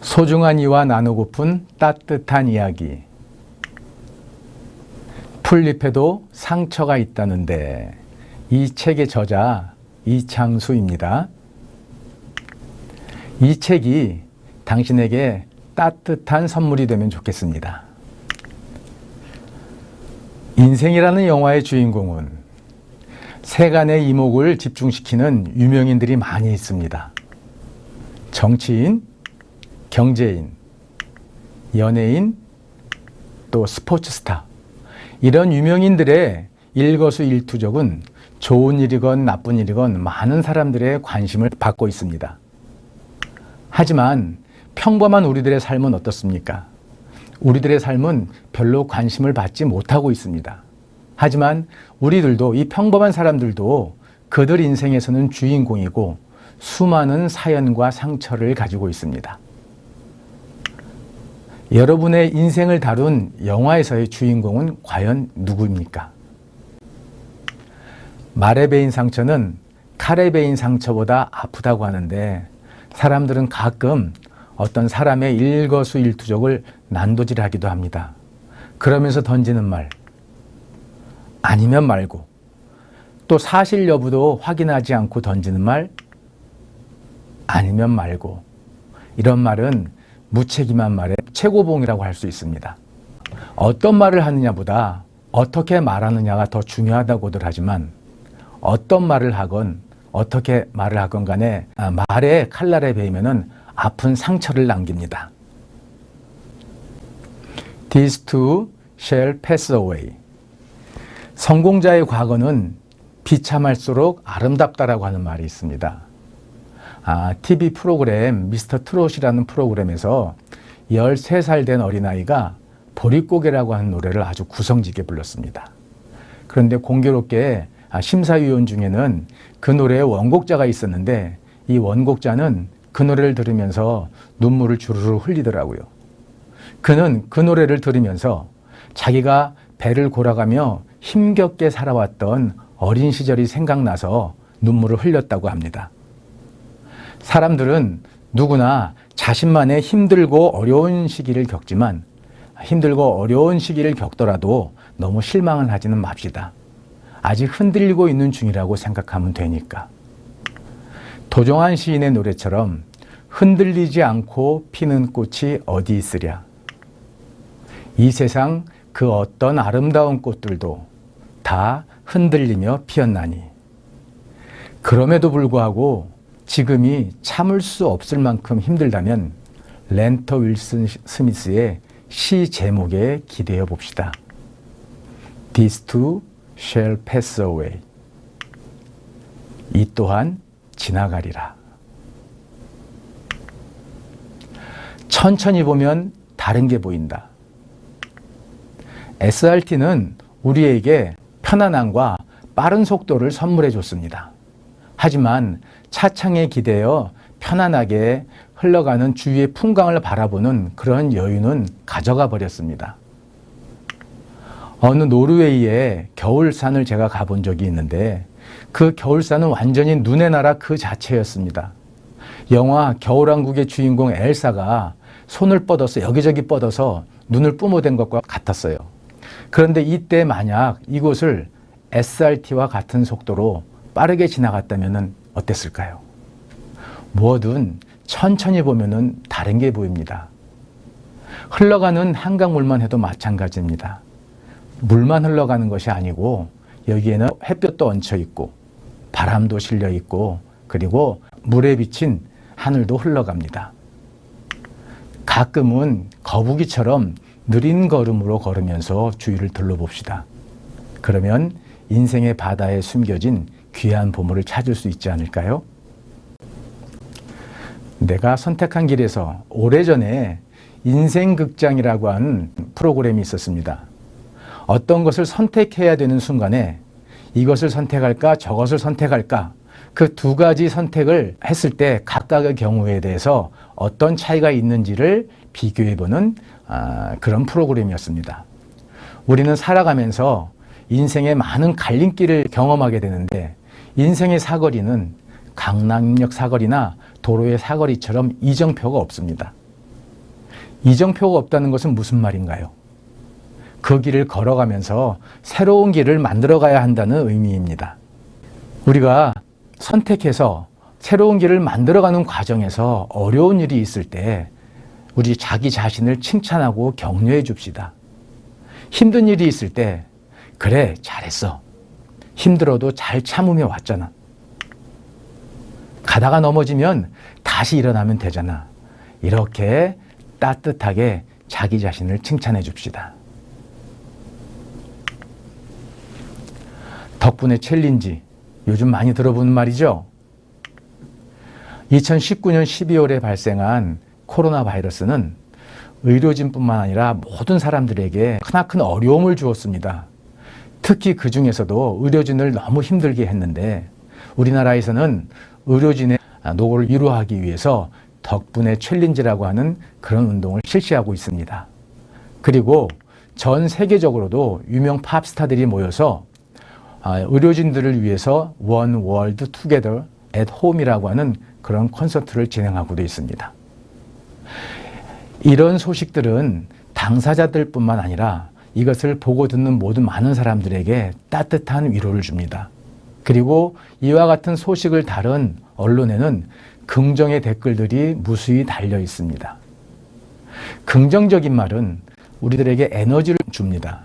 소중한 이와 나누고픈 따뜻한 이야기. 풀잎에도 상처가 있다는데, 이 책의 저자 이창수입니다. 이 책이 당신에게 따뜻한 선물이 되면 좋겠습니다. 인생이라는 영화의 주인공은 세간의 이목을 집중시키는 유명인들이 많이 있습니다. 정치인, 경제인, 연예인, 또 스포츠 스타, 이런 유명인들의 일거수일투족은 좋은 일이건 나쁜 일이건 많은 사람들의 관심을 받고 있습니다. 하지만 평범한 우리들의 삶은 어떻습니까? 우리들의 삶은 별로 관심을 받지 못하고 있습니다. 하지만 우리들도, 이 평범한 사람들도 그들 인생에서는 주인공이고 수많은 사연과 상처를 가지고 있습니다. 여러분의 인생을 다룬 영화에서의 주인공은 과연 누구입니까? 말에 베인 상처는 칼에 베인 상처보다 아프다고 하는데, 사람들은 가끔 어떤 사람의 일거수일투족을 난도질하기도 합니다. 그러면서 던지는 말, 아니면 말고, 또 사실 여부도 확인하지 않고 던지는 말, 아니면 말고, 이런 말은 무책임한 말의 최고봉이라고 할 수 있습니다. 어떤 말을 하느냐보다 어떻게 말하느냐가 더 중요하다고들 하지만, 어떤 말을 하건 어떻게 말을 하건 간에 말의 칼날에 베이면은 아픈 상처를 남깁니다. These too shall pass away. 성공자의 과거는 비참할수록 아름답다라고 하는 말이 있습니다. TV 프로그램 미스터 트롯이라는 프로그램에서 13살 된 어린아이가 보릿고개라고 하는 노래를 아주 구성지게 불렀습니다. 그런데 공교롭게 심사위원 중에는 그 노래의 원곡자가 있었는데, 이 원곡자는 그 노래를 들으면서 눈물을 주르르 흘리더라고요. 그는 그 노래를 들으면서 자기가 배를 골아가며 힘겹게 살아왔던 어린 시절이 생각나서 눈물을 흘렸다고 합니다. 사람들은 누구나 자신만의 힘들고 어려운 시기를 겪지만, 힘들고 어려운 시기를 겪더라도 너무 실망을 하지는 맙시다. 아직 흔들리고 있는 중이라고 생각하면 되니까. 도종환 시인의 노래처럼 흔들리지 않고 피는 꽃이 어디 있으랴. 이 세상 그 어떤 아름다운 꽃들도 다 흔들리며 피었나니. 그럼에도 불구하고 지금이 참을 수 없을 만큼 힘들다면 랜터 윌슨 스미스의 시 제목에 기대어 봅시다. These too shall pass away. 이 또한 지나가리라. 천천히 보면 다른 게 보인다. SRT는 우리에게 편안함과 빠른 속도를 선물해 줬습니다. 하지만 차창에 기대어 편안하게 흘러가는 주위의 풍광을 바라보는 그런 여유는 가져가 버렸습니다. 어느 노르웨이의 겨울산을 제가 가본 적이 있는데, 그 겨울산은 완전히 눈의 나라 그 자체였습니다. 영화 겨울왕국의 주인공 엘사가 손을 뻗어서 여기저기 뻗어서 눈을 뿜어댄 것과 같았어요. 그런데 이때 만약 이곳을 SRT와 같은 속도로 빠르게 지나갔다면 어땠을까요? 뭐든 천천히 보면은 다른 게 보입니다. 흘러가는 한강물만 해도 마찬가지입니다. 물만 흘러가는 것이 아니고 여기에는 햇볕도 얹혀 있고 바람도 실려 있고, 그리고 물에 비친 하늘도 흘러갑니다. 가끔은 거북이처럼 느린 걸음으로 걸으면서 주위를 둘러봅시다. 그러면 인생의 바다에 숨겨진 귀한 보물을 찾을 수 있지 않을까요? 내가 선택한 길에서 오래전에 인생극장이라고 하는 프로그램이 있었습니다. 어떤 것을 선택해야 되는 순간에 이것을 선택할까 저것을 선택할까, 그 두 가지 선택을 했을 때 각각의 경우에 대해서 어떤 차이가 있는지를 비교해보는 그런 프로그램이었습니다. 우리는 살아가면서 인생의 많은 갈림길을 경험하게 되는데, 인생의 사거리는 강남역 사거리나 도로의 사거리처럼 이정표가 없습니다. 이정표가 없다는 것은 무슨 말인가요? 그 길을 걸어가면서 새로운 길을 만들어 가야 한다는 의미입니다. 우리가 선택해서 새로운 길을 만들어가는 과정에서 어려운 일이 있을 때 우리 자기 자신을 칭찬하고 격려해 줍시다. 힘든 일이 있을 때 그래, 잘했어. 힘들어도 잘 참으며 왔잖아. 가다가 넘어지면 다시 일어나면 되잖아. 이렇게 따뜻하게 자기 자신을 칭찬해 줍시다. 덕분에 챌린지, 요즘 많이 들어보는 말이죠. 2019년 12월에 발생한 코로나 바이러스는 의료진뿐만 아니라 모든 사람들에게 크나큰 어려움을 주었습니다. 특히 그 중에서도 의료진을 너무 힘들게 했는데 우리나라에서는 의료진의 노고를 위로하기 위해서 덕분에 챌린지라고 하는 그런 운동을 실시하고 있습니다. 그리고 전 세계적으로도 유명 팝스타들이 모여서 의료진들을 위해서 One World Together at Home이라고 하는 그런 콘서트를 진행하고도 있습니다. 이런 소식들은 당사자들뿐만 아니라 이것을 보고 듣는 모든 많은 사람들에게 따뜻한 위로를 줍니다. 그리고 이와 같은 소식을 다룬 언론에는 긍정의 댓글들이 무수히 달려 있습니다. 긍정적인 말은 우리들에게 에너지를 줍니다.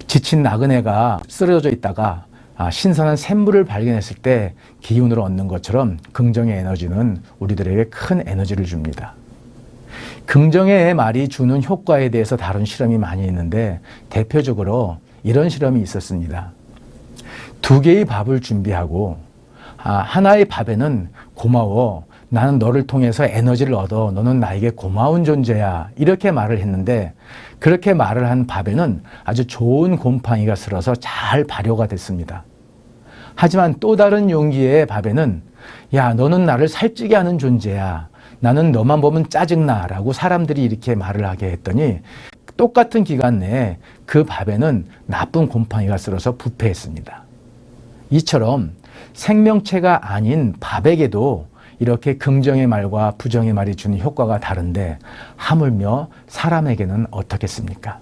지친 나그네가 쓰러져 있다가 신선한 샘물을 발견했을 때 기운을 얻는 것처럼 긍정의 에너지는 우리들에게 큰 에너지를 줍니다. 긍정의 말이 주는 효과에 대해서 다룬 실험이 많이 있는데 대표적으로 이런 실험이 있었습니다. 2개의 밥을 준비하고 하나의 밥에는 고마워, 나는 너를 통해서 에너지를 얻어, 너는 나에게 고마운 존재야, 이렇게 말을 했는데 그렇게 말을 한 밥에는 아주 좋은 곰팡이가 슬어서 잘 발효가 됐습니다. 하지만 또 다른 용기의 밥에는 야, 너는 나를 살찌게 하는 존재야, 나는 너만 보면 짜증나 라고 사람들이 이렇게 말을 하게 했더니 똑같은 기간 내에 그 밥에는 나쁜 곰팡이가 슬어서 부패했습니다. 이처럼 생명체가 아닌 밥에게도 이렇게 긍정의 말과 부정의 말이 주는 효과가 다른데 하물며 사람에게는 어떻겠습니까?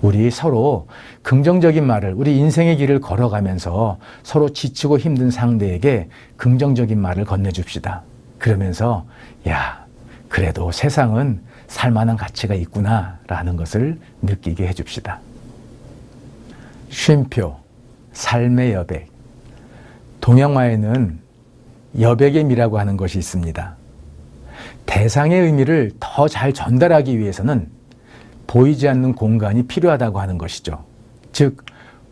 우리 서로 긍정적인 말을, 우리 인생의 길을 걸어가면서 서로 지치고 힘든 상대에게 긍정적인 말을 건네줍시다. 그러면서 야, 그래도 세상은 살만한 가치가 있구나 라는 것을 느끼게 해줍시다. 쉼표, 삶의 여백. 동양화에는 여백의 미라고 하는 것이 있습니다. 대상의 의미를 더 잘 전달하기 위해서는 보이지 않는 공간이 필요하다고 하는 것이죠. 즉,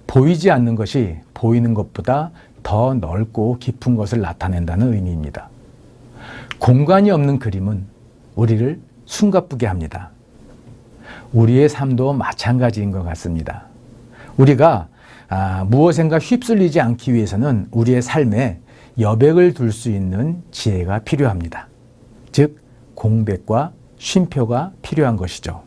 보이지 않는 것이 보이는 것보다 더 넓고 깊은 것을 나타낸다는 의미입니다. 공간이 없는 그림은 우리를 숨가쁘게 합니다. 우리의 삶도 마찬가지인 것 같습니다. 우리가 무엇인가 휩쓸리지 않기 위해서는 우리의 삶에 여백을 둘 수 있는 지혜가 필요합니다. 즉, 공백과 쉼표가 필요한 것이죠.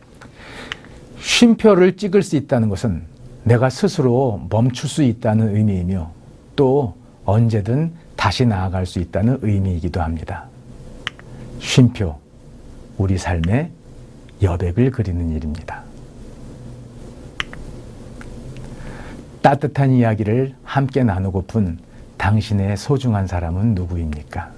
쉼표를 찍을 수 있다는 것은 내가 스스로 멈출 수 있다는 의미이며 또 언제든 다시 나아갈 수 있다는 의미이기도 합니다. 쉼표, 우리 삶에 여백을 그리는 일입니다. 따뜻한 이야기를 함께 나누고픈 당신의 소중한 사람은 누구입니까?